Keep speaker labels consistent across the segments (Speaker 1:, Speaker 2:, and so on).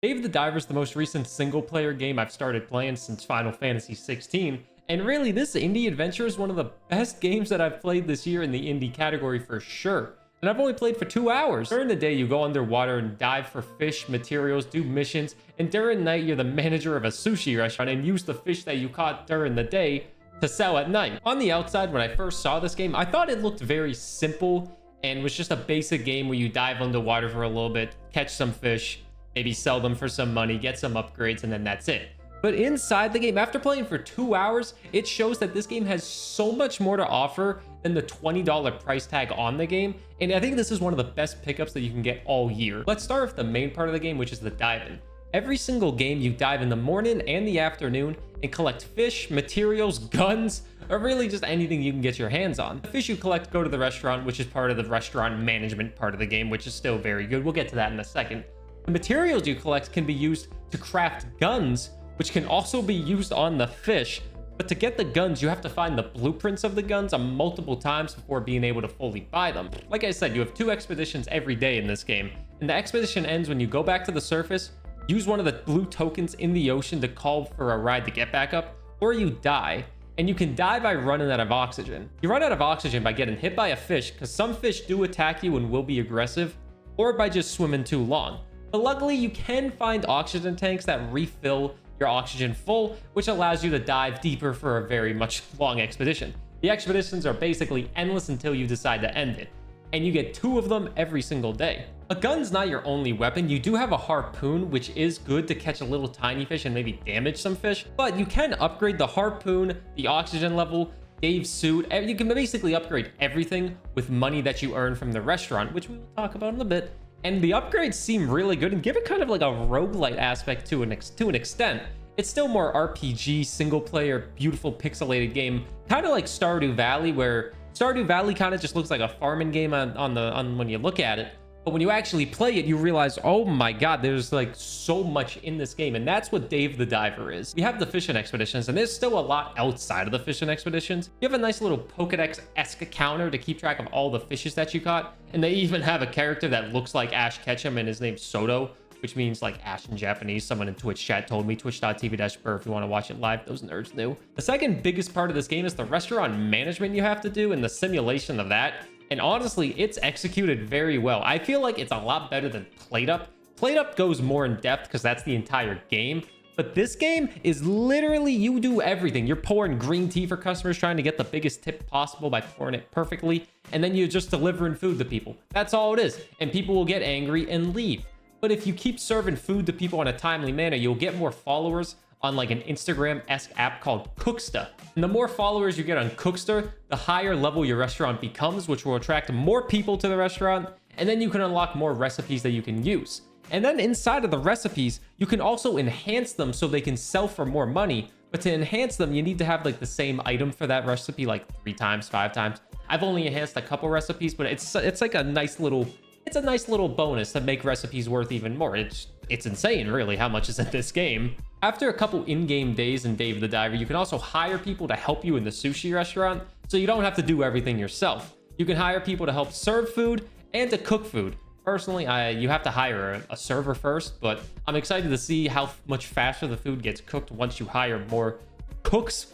Speaker 1: Dave the Diver is the most recent single-player game I've started playing since Final Fantasy 16, and really this indie adventure is one of the best games that I've played this year in the indie category for sure. And I've only played for 2 hours. During the day, you go underwater and dive for fish, materials, do missions, and during night, you're the manager of a sushi restaurant and use the fish that you caught during the day to sell at night. On the outside, when I first saw this game, I thought it looked very simple and was just a basic game where you dive underwater for a little bit, catch some fish, maybe sell them for some money, get some upgrades, and then that's it. But inside the game, after playing for 2 hours, it shows that this game has so much more to offer than the $20 price tag on the game. And I think this is one of the best pickups that you can get all year. Let's start with the main part of the game, which is the diving. Every single game, you dive in the morning and the afternoon and collect fish, materials, guns, or really just anything you can get your hands on. The fish you collect go to the restaurant, which is part of the restaurant management part of the game, which is still very good. We'll get to that in a second. The materials you collect can be used to craft guns, which can also be used on the fish. But to get the guns, you have to find the blueprints of the guns multiple times before being able to fully buy them. Like I said, you have 2 expeditions every day in this game, and the expedition ends when you go back to the surface, use one of the blue tokens in the ocean to call for a ride to get back up, or you die. And you can die by running out of oxygen. You run out of oxygen by getting hit by a fish, because some fish do attack you and will be aggressive, or by just swimming too long. But luckily, you can find oxygen tanks that refill your oxygen full, which allows you to dive deeper for a very much long expedition. The expeditions are basically endless until you decide to end it, and you get 2 of them every single day. A gun's not your only weapon. You do have a harpoon, which is good to catch a little tiny fish and maybe damage some fish, but you can upgrade the harpoon, the oxygen level, Dave's suit, and you can basically upgrade everything with money that you earn from the restaurant, which we will talk about in a bit. And the upgrades seem really good and give it kind of like a roguelite aspect to an extent. It's still more RPG, single player, beautiful pixelated game, kind of like Stardew Valley, where Stardew Valley kind of just looks like a farming game on when you look at it. But when you actually play it, you realize, oh my god, there's like so much in this game. And that's what Dave the Diver is. We have the fishing expeditions, and there's still a lot outside of the fishing expeditions. You have a nice little Pokedex-esque counter to keep track of all the fishes that you caught. And they even have a character that looks like Ash Ketchum, and his name's Soto, which means like Ash in Japanese. Someone in Twitch chat told me, twitch.tv/Burr if you want to watch it live. Those nerds knew. The second biggest part of this game is the restaurant management you have to do and the simulation of that. And honestly, it's executed very well. I feel like it's a lot better than PlateUp. PlateUp goes more in depth because that's the entire game. But this game is literally, you do everything. You're pouring green tea for customers, trying to get the biggest tip possible by pouring it perfectly. And then you're just delivering food to people. That's all it is. And people will get angry and leave. But if you keep serving food to people in a timely manner, you'll get more followers on like an Instagram-esque app called Cooksta. And the more followers you get on Cooksta, the higher level your restaurant becomes, which will attract more people to the restaurant. And then you can unlock more recipes that you can use. And then inside of the recipes, you can also enhance them so they can sell for more money. But to enhance them, you need to have like the same item for that recipe like 3 times, 5 times. I've only enhanced a couple recipes, but it's like a nice little bonus to make recipes worth even more. It's insane, really, how much is in this game. After a couple in-game days in Dave the Diver, you can also hire people to help you in the sushi restaurant, so you don't have to do everything yourself. You can hire people to help serve food and to cook food. Personally, you have to hire a server first, but I'm excited to see how much faster the food gets cooked once you hire more cooks.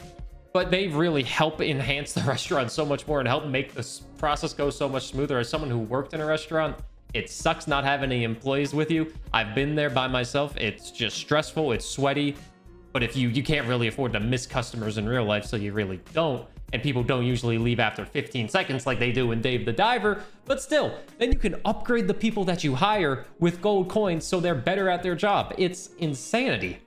Speaker 1: But they really help enhance the restaurant so much more and help make this process go so much smoother. As someone who worked in a restaurant, it sucks not having any employees with you. I've been there by myself. It's just stressful. It's sweaty. But if you can't really afford to miss customers in real life, so you really don't. And people don't usually leave after 15 seconds like they do in Dave the Diver. But still, then you can upgrade the people that you hire with gold coins so they're better at their job. It's insanity.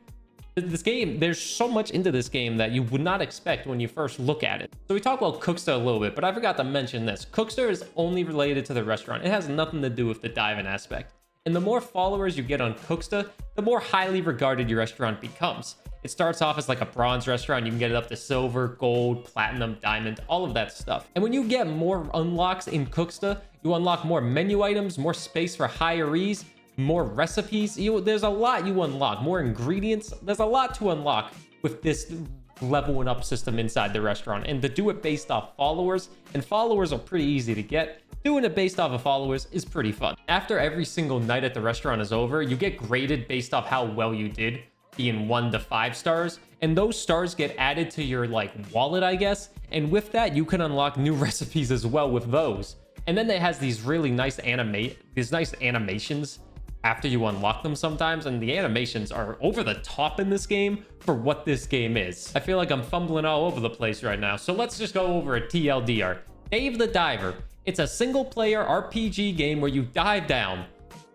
Speaker 1: This game, there's so much into this game that you would not expect when you first look at it. So we talked about Cooksta a little bit, but I forgot to mention this. Cooksta is only related to the restaurant. It has nothing to do with the diving aspect. And the more followers you get on Cooksta, the more highly regarded your restaurant becomes. It starts off as like a bronze restaurant. You can get it up to silver, gold, platinum, diamond, all of that stuff. And when you get more unlocks in Cooksta, you unlock more menu items, more space for hirees, more recipes. There's a lot you unlock, more ingredients. There's a lot to unlock with this leveling up system inside the restaurant, and to do it based off followers, and followers are pretty easy to get. doing it based off of followers is pretty fun. After every single night at the restaurant is over, you get graded based off how well you did, being 1 to 5 stars, and those stars get added to your like wallet, I guess, and with that you can unlock new recipes as well with those. And then it has these really nice animations after you unlock them sometimes, and the animations are over the top in this game for what this game is. I feel like I'm fumbling all over the place right now, so let's just go over a TLDR. Dave the Diver. It's a single player RPG game where you dive down.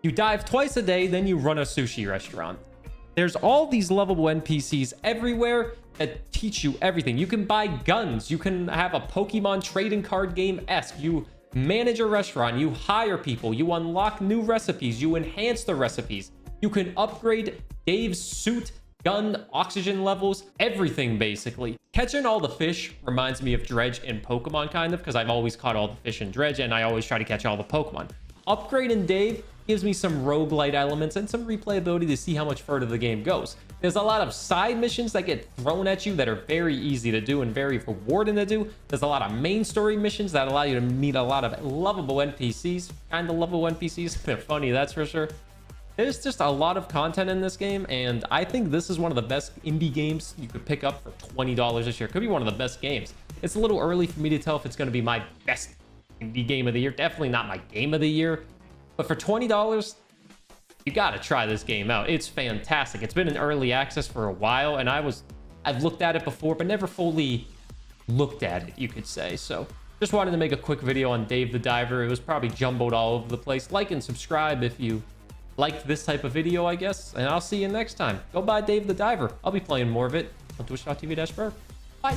Speaker 1: You dive twice a day, then you run a sushi restaurant. There's all these lovable NPCs everywhere that teach you everything. You can buy guns. You can have a Pokemon trading card game-esque. You manage a restaurant. You hire people. You unlock new recipes. You enhance the recipes. You can upgrade Dave's suit, gun, oxygen levels, everything basically. Catching all the fish reminds me of Dredge in Pokemon kind of, because I've always caught all the fish in Dredge and I always try to catch all the Pokemon. Upgrading Dave gives me some roguelite elements and some replayability to see how much further the game goes. There's a lot of side missions that get thrown at you that are very easy to do and very rewarding to do. There's a lot of main story missions that allow you to meet a lot of lovable NPCs, kind of lovable NPCs. They're funny, that's for sure. There's just a lot of content in this game, and I think this is one of the best indie games you could pick up for $20 this year. It could be one of the best games. It's a little early for me to tell if it's going to be my best indie game of the year. Definitely not my game of the year. But for $20, you gotta try this game out. It's fantastic. It's been in early access for a while, and I've looked at it before, but never fully looked at it, you could say. So just wanted to make a quick video on Dave the Diver. It was probably jumbled all over the place. Like and subscribe if you liked this type of video, I guess, and I'll see you next time. Go buy Dave the Diver. I'll be playing more of it on twitch.tv/Burr. Bye.